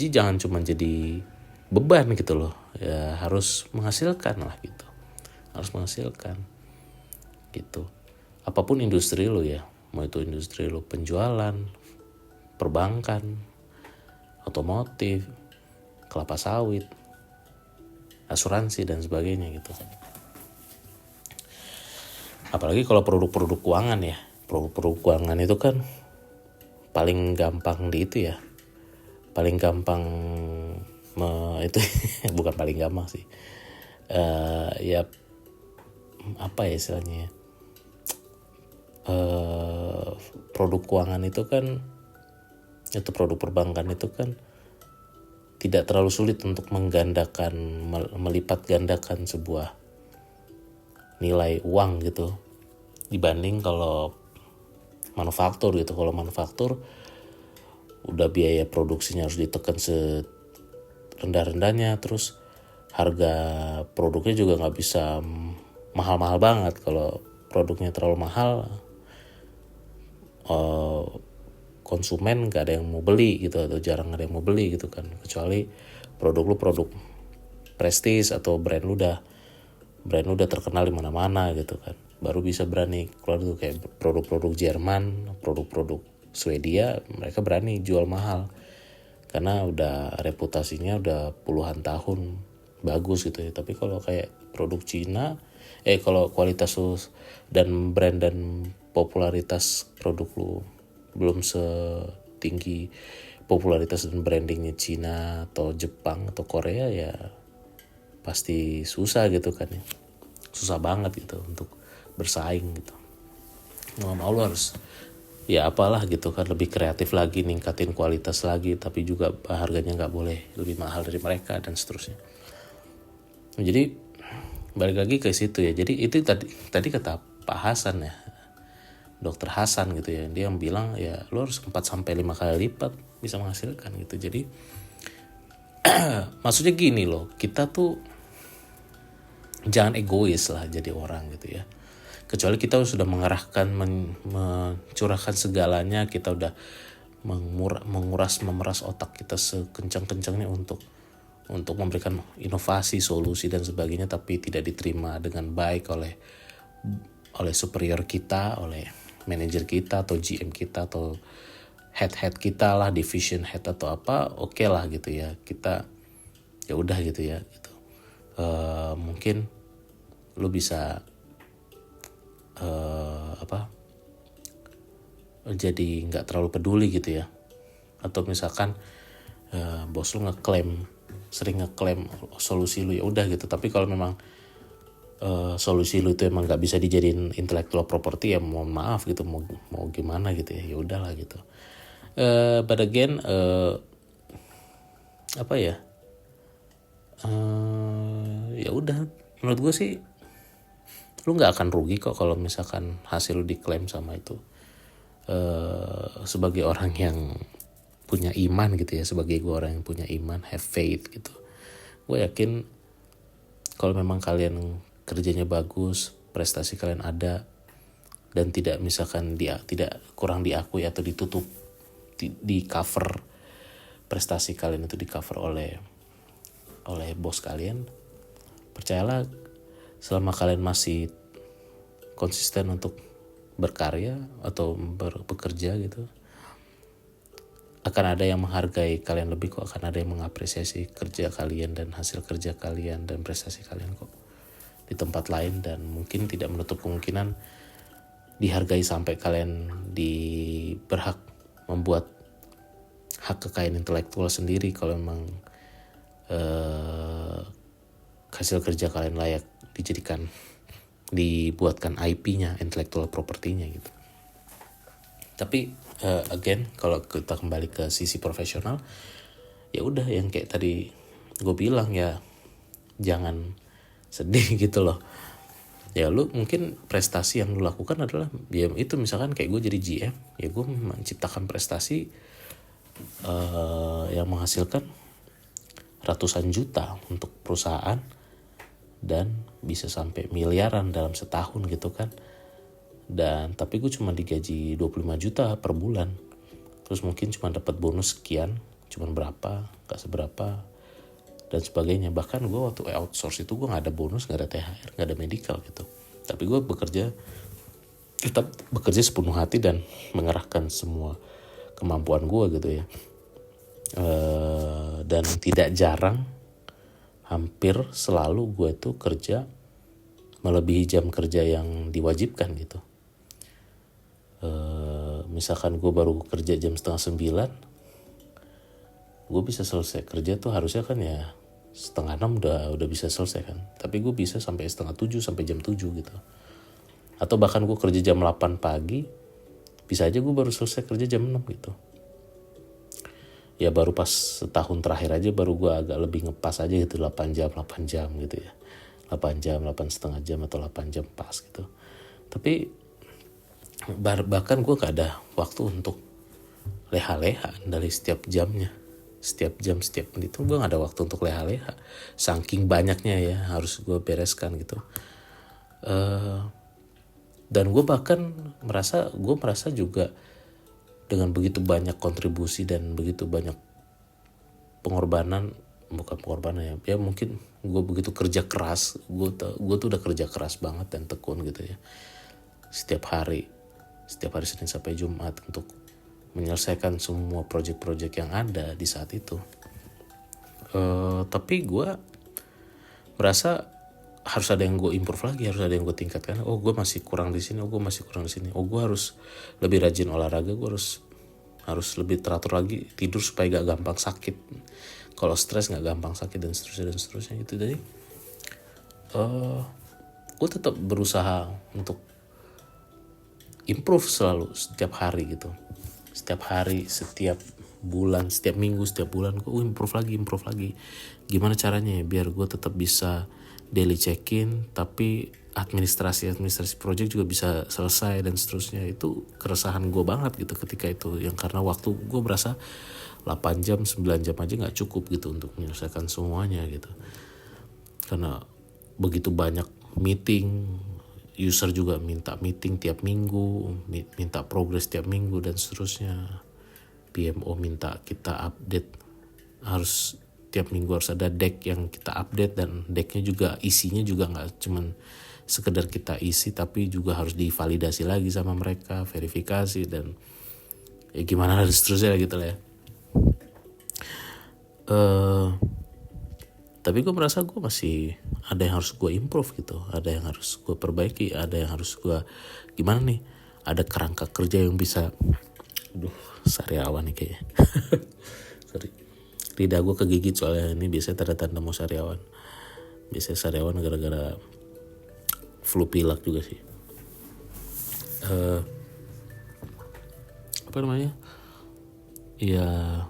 S1: jangan cuma jadi beban gitu loh ya, harus menghasilkan lah gitu, gitu. Apapun industri lu ya, mau itu industri lu penjualan, perbankan, otomotif, kelapa sawit, asuransi dan sebagainya gitu. Apalagi kalau produk-produk keuangan ya, produk-produk keuangan itu kan paling gampang itu bukan paling gampang sih, ya apa ya istilahnya ya, produk keuangan itu kan atau produk perbankan itu kan tidak terlalu sulit untuk melipat gandakan sebuah nilai uang gitu dibanding kalau manufaktur gitu. Kalau manufaktur udah biaya produksinya harus ditekan serendah-rendahnya, terus harga produknya juga nggak bisa mahal-mahal banget. Kalau produknya terlalu mahal, konsumen gak ada yang mau beli gitu, atau jarang ada yang mau beli gitu kan, kecuali produk lu produk prestis atau brand lu udah terkenal di mana-mana gitu kan, baru bisa berani keluar tuh. Kayak produk-produk Jerman, produk-produk Swedia, mereka berani jual mahal karena udah reputasinya udah puluhan tahun bagus gitu ya. Tapi kalau kayak produk Cina, kalau kualitas dan brand dan popularitas produk lu belum setinggi popularitas dan brandingnya Cina atau Jepang atau Korea, ya pasti susah gitu kan ya, susah banget gitu untuk bersaing gitu. Mau lu harus ya apalah gitu kan, lebih kreatif lagi, ningkatin kualitas lagi, tapi juga harganya nggak boleh lebih mahal dari mereka dan seterusnya. Jadi balik lagi ke situ ya. Jadi itu tadi kata Pak Hasan ya, Dokter Hasan gitu ya, dia yang bilang ya lo harus 4-5 kali lipat bisa menghasilkan gitu. Jadi maksudnya gini loh, kita tuh jangan egois lah jadi orang gitu ya. Kecuali kita sudah mengarahkan, mencurahkan segalanya, kita udah memeras otak kita sekencang-kencangnya untuk memberikan inovasi, solusi dan sebagainya, tapi tidak diterima dengan baik oleh superior kita, oleh manajer kita atau GM kita atau head kita lah, division head atau apa, oke lah gitu ya, kita ya udah gitu ya gitu. Mungkin lu bisa jadi nggak terlalu peduli gitu ya, atau misalkan bos lu sering ngeklaim solusi lu, ya udah gitu. Tapi kalau memang solusi lu itu emang nggak bisa dijadiin intellectual property, ya mohon maaf gitu, mau gimana gitu ya udahlah gitu. But again ya udah, menurut gue sih lu nggak akan rugi kok kalau misalkan hasil lu diklaim sama itu. Sebagai orang yang punya iman gitu ya, sebagai gue orang yang punya iman, have faith gitu, gue yakin kalau memang kalian kerjanya bagus, prestasi kalian ada, dan tidak misalkan tidak kurang diakui atau ditutup, di cover, prestasi kalian itu di cover oleh bos kalian, percayalah selama kalian masih konsisten untuk berkarya atau bekerja gitu, akan ada yang menghargai kalian lebih kok, akan ada yang mengapresiasi kerja kalian dan hasil kerja kalian dan prestasi kalian kok di tempat lain, dan mungkin tidak menutup kemungkinan dihargai sampai kalian berhak membuat hak kekayaan intelektual sendiri kalau memang hasil kerja kalian layak dibuatkan IP-nya, intellectual property-nya gitu. Tapi again, kalau kita kembali ke sisi profesional, ya udah yang kayak tadi gue bilang ya, jangan sedih gitu loh. Ya lu mungkin prestasi yang lu lakukan adalah ya itu, misalkan kayak gue jadi GM, ya gue menciptakan prestasi yang menghasilkan ratusan juta untuk perusahaan dan bisa sampai miliaran dalam setahun gitu kan. Dan tapi gue cuma digaji 25 juta per bulan, terus mungkin cuma dapat bonus sekian, cuma berapa, gak seberapa dan sebagainya. Bahkan gue waktu outsource itu gue gak ada bonus, gak ada THR, gak ada medical gitu, tapi gue tetap bekerja sepenuh hati dan mengerahkan semua kemampuan gue gitu ya. Dan tidak jarang, hampir selalu gue tuh kerja melebihi jam kerja yang diwajibkan gitu. Misalkan gue baru kerja jam 8:30, gue bisa selesai kerja tuh harusnya kan ya 5:30 udah bisa selesai kan, tapi gue bisa sampai 6:30 sampai jam 7 gitu. Atau bahkan gue kerja jam 8 pagi, bisa aja gue baru selesai kerja jam 6 gitu. Ya baru pas setahun terakhir aja baru gue agak lebih ngepas aja gitu, 8 jam gitu ya, 8 jam, 8,5 jam atau 8 jam pas gitu. Tapi bahkan gue gak ada waktu untuk leha-leha dari setiap jamnya, setiap jam, setiap menit itu gue gak ada waktu untuk leha-leha, saking banyaknya ya harus gue bereskan gitu. Dan gue bahkan merasa juga dengan begitu banyak kontribusi dan begitu banyak pengorbanan, bukan pengorbanan ya mungkin gue begitu kerja keras, gue tuh udah kerja keras banget dan tekun gitu ya, setiap hari Senin sampai Jumat untuk menyelesaikan semua proyek-proyek yang ada di saat itu. Tapi gue merasa harus ada yang gue improve lagi, harus ada yang gue tingkatkan. Oh gue masih kurang di sini, oh gue harus lebih rajin olahraga, gue harus lebih teratur lagi tidur supaya gak gampang sakit, kalau stres gak gampang sakit, dan seterusnya itu. Jadi gue tetap berusaha untuk improve selalu setiap hari gitu, setiap hari, setiap bulan, setiap minggu, setiap bulan gue improve lagi. Gimana caranya ya biar gue tetap bisa daily check-in tapi administrasi project juga bisa selesai dan seterusnya. Itu keresahan gue banget gitu ketika itu, yang karena waktu gue berasa 8 jam 9 jam aja gak cukup gitu untuk menyelesaikan semuanya gitu, karena begitu banyak meeting, user juga minta meeting tiap minggu, minta progress tiap minggu dan seterusnya. PMO minta kita update, harus tiap minggu harus ada deck yang kita update, dan decknya juga isinya juga nggak cuman sekedar kita isi tapi juga harus divalidasi lagi sama mereka, verifikasi dan ya gimana dan seterusnya gitu lah ya. Tapi gue merasa gue masih ada yang harus gue improve gitu, ada yang harus gue perbaiki, ada yang harus gue gimana nih, ada kerangka kerja yang bisa, sariawan nih kayaknya. Sorry, lidah gue kegigit soalnya ini biasanya tanda-tanda mau sariawan. Biasanya sariawan gara-gara flu pilek juga sih. Apa namanya? Ya,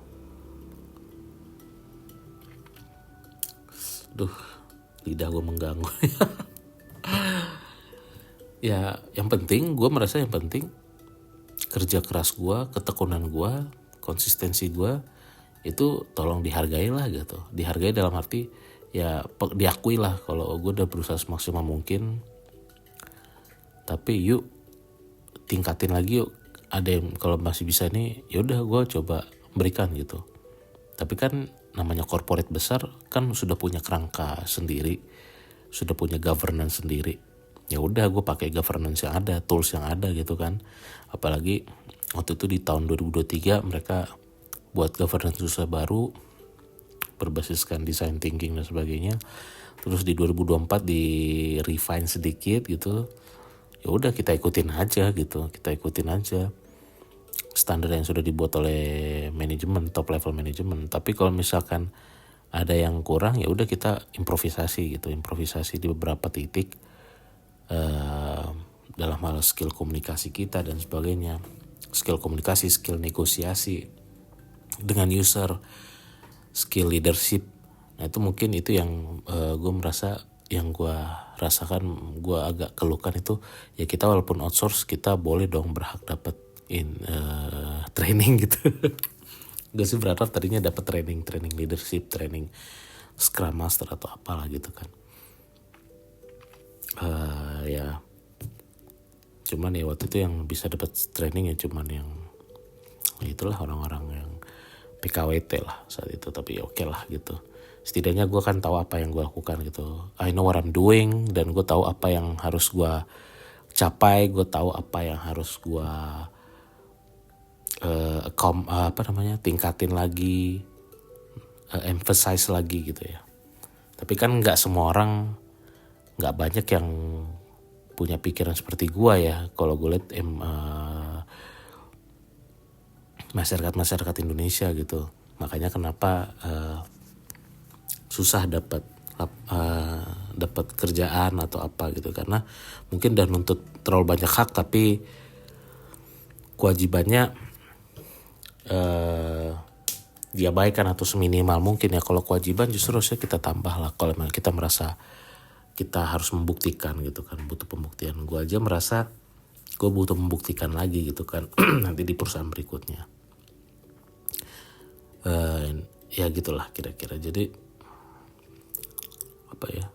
S1: lidah gue mengganggu. Ya, yang penting gue merasa yang penting kerja keras gue, ketekunan gue, konsistensi gue itu tolong dihargai lah gitu. Dihargai dalam arti ya diakui lah kalau gue udah berusaha semaksimal mungkin. Tapi yuk tingkatin lagi yuk. Ada yang kalau masih bisa nih, yaudah gue coba berikan gitu. Tapi kan namanya corporate besar kan sudah punya kerangka sendiri, sudah punya governance sendiri. Ya udah gue pakai governance yang ada, tools yang ada gitu kan. Apalagi waktu itu di tahun 2023 mereka buat governance usaha baru berbasiskan design thinking dan sebagainya. Terus di 2024 di refine sedikit gitu. Ya udah kita ikutin aja gitu, standar yang sudah dibuat oleh manajemen, top level manajemen. Tapi kalau misalkan ada yang kurang ya udah kita improvisasi di beberapa titik dalam hal skill komunikasi kita dan sebagainya, skill komunikasi, skill negosiasi dengan user, skill leadership. Nah itu mungkin itu yang gue merasa, yang gue rasakan, gue agak keluhkan itu ya, kita walaupun outsource kita boleh dong berhak dapat training gitu. Gue sih berharap tadinya dapat training leadership, training scrum master atau apalah gitu kan. Ya cuman ya waktu itu yang bisa dapat training ya cuman yang itulah orang-orang yang PKWT lah saat itu. Tapi ya oke lah gitu, setidaknya gue kan tahu apa yang gue lakukan gitu. I know what I'm doing, dan gue tahu apa yang harus gue capai, gue tahu apa yang harus gue tingkatin lagi, emphasize lagi gitu ya. Tapi kan nggak semua orang, nggak banyak yang punya pikiran seperti gue ya. Kalau gue lihat masyarakat Indonesia gitu, makanya kenapa susah dapat kerjaan atau apa gitu, karena mungkin udah nuntut terlalu banyak hak tapi kewajibannya diabaikan atau seminimal mungkin ya. Kalau kewajiban justru harusnya kita tambah lah kalau memang kita merasa kita harus membuktikan gitu kan, butuh pembuktian. Gue aja merasa gue butuh membuktikan lagi gitu kan nanti di perusahaan berikutnya. Ya gitulah kira-kira. Jadi apa ya,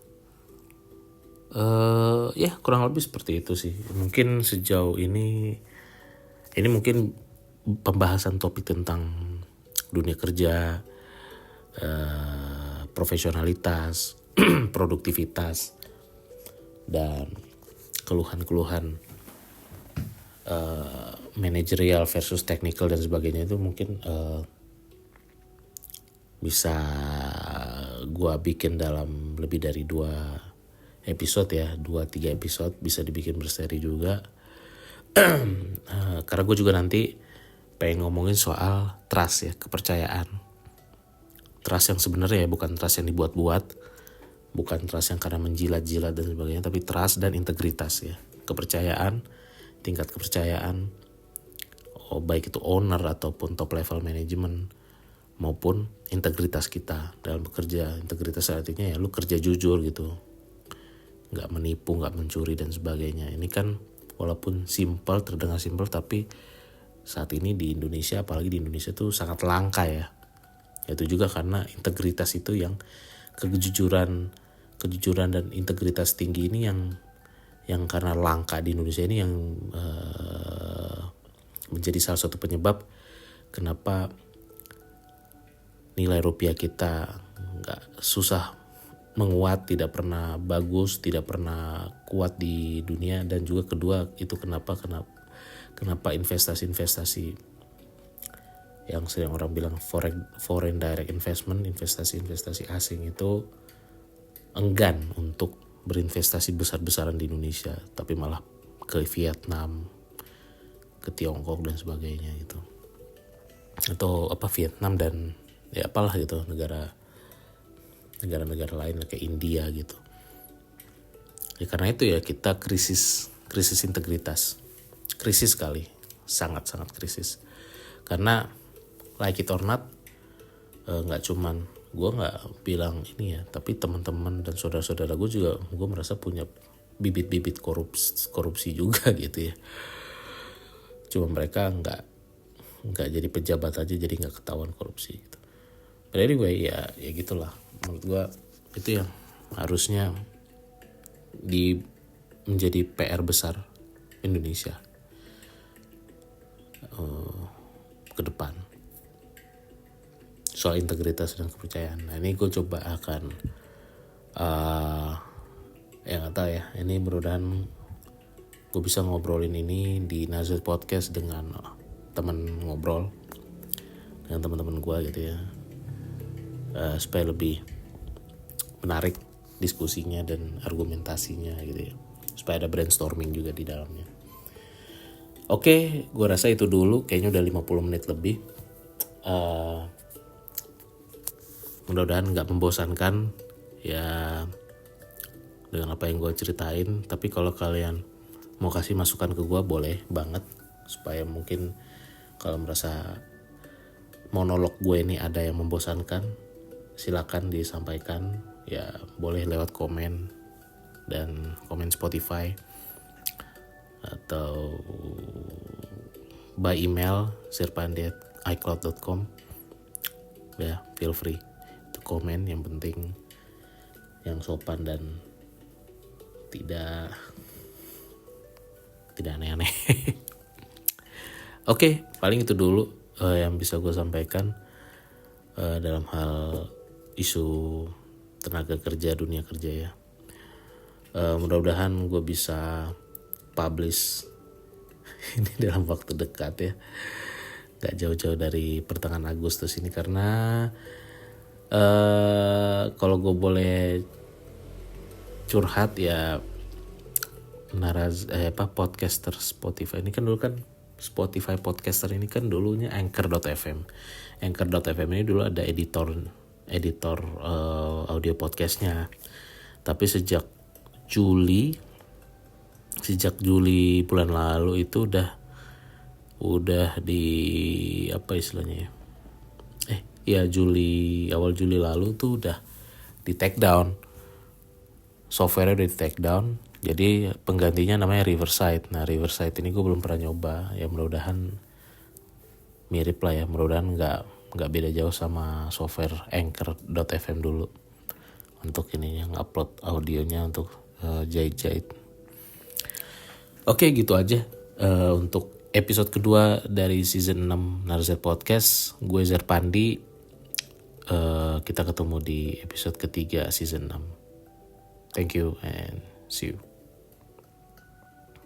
S1: ya kurang lebih seperti itu sih. Mungkin sejauh ini mungkin pembahasan topik tentang dunia kerja, profesionalitas, produktivitas, dan keluhan-keluhan manajerial versus technical dan sebagainya itu mungkin bisa gua bikin dalam lebih dari 2 episode ya, 2-3 episode, bisa dibikin berseri juga. Karena gue juga nanti pengen ngomongin soal trust ya, kepercayaan. Trust yang sebenarnya ya, bukan trust yang dibuat-buat, bukan trust yang karena menjilat-jilat dan sebagainya, tapi trust dan integritas ya, kepercayaan, tingkat kepercayaan, baik itu owner ataupun top level manajemen, maupun integritas kita dalam bekerja. Integritas artinya ya lu kerja jujur gitu, nggak menipu, nggak mencuri dan sebagainya. Ini kan walaupun simple, terdengar simple, tapi saat ini di Indonesia, apalagi di Indonesia tuh sangat langka ya. Itu juga karena integritas itu yang kejujuran dan integritas tinggi ini yang karena langka di Indonesia ini yang menjadi salah satu penyebab kenapa nilai rupiah kita nggak susah menguat, tidak pernah bagus, tidak pernah kuat di dunia. Dan juga kedua itu kenapa investasi yang sering orang bilang foreign direct investment, investasi asing itu enggan untuk berinvestasi besar-besaran di Indonesia, tapi malah ke Vietnam, ke Tiongkok dan sebagainya gitu. Atau Vietnam dan ya apalah gitu, negara-negara lain kayak India gitu. Ya karena itu ya kita krisis integritas. Krisis sekali, sangat-sangat krisis. Karena like it or not, gak cuman gue gak bilang ini ya, tapi teman-teman dan saudara-saudara gue juga, gue merasa punya bibit-bibit korupsi juga gitu ya. Cuma mereka gak jadi pejabat aja, jadi gak ketahuan korupsi gitu. But anyway ya gitulah. Menurut gue itu yang harusnya menjadi PR besar Indonesia ke depan, soal integritas dan kepercayaan. Nah ini gue coba akan ya nggak tahu ya, ini mudah-mudahan gue bisa ngobrolin ini di Nazar Podcast dengan teman ngobrol, dengan teman-teman gue gitu ya, supaya lebih menarik diskusinya dan argumentasinya gitu ya, supaya ada brainstorming juga di dalamnya. Oke, gue rasa itu dulu, kayaknya udah 50 menit lebih. Mudah-mudahan gak membosankan ya dengan apa yang gue ceritain. Tapi kalau kalian mau kasih masukan ke gue, boleh banget, supaya mungkin kalau merasa monolog gue ini ada yang membosankan, silakan disampaikan ya, boleh lewat komen dan komen Spotify atau by email sirpandi@icloud.com ya, feel free to komen. Yang penting yang sopan dan tidak aneh-aneh. Oke, paling itu dulu yang bisa gue sampaikan dalam hal isu tenaga kerja, dunia kerja ya. Mudah-mudahan gue bisa publish ini dalam waktu dekat ya, gak jauh-jauh dari pertengahan Agustus ini. Karena kalau gue boleh curhat ya, podcaster Spotify ini kan dulu kan, Spotify podcaster ini kan dulunya Anchor.fm. Anchor.fm ini dulu ada editor audio podcastnya, tapi sejak Juli bulan lalu itu udah di apa istilahnya ya, ya awal Juli lalu tuh udah di take down, software udah di take down. Jadi penggantinya namanya Riverside. Nah Riverside ini gue belum pernah nyoba, ya mudah-mudahan mirip lah ya, mudah-mudahan nggak beda jauh sama software Anchor.fm dulu untuk ini yang upload audionya untuk jahit-jahit. Oke gitu aja untuk episode kedua dari season 6 Narzet Podcast. Gue Zerpandi. Kita ketemu di episode ketiga season 6. Thank you and see you.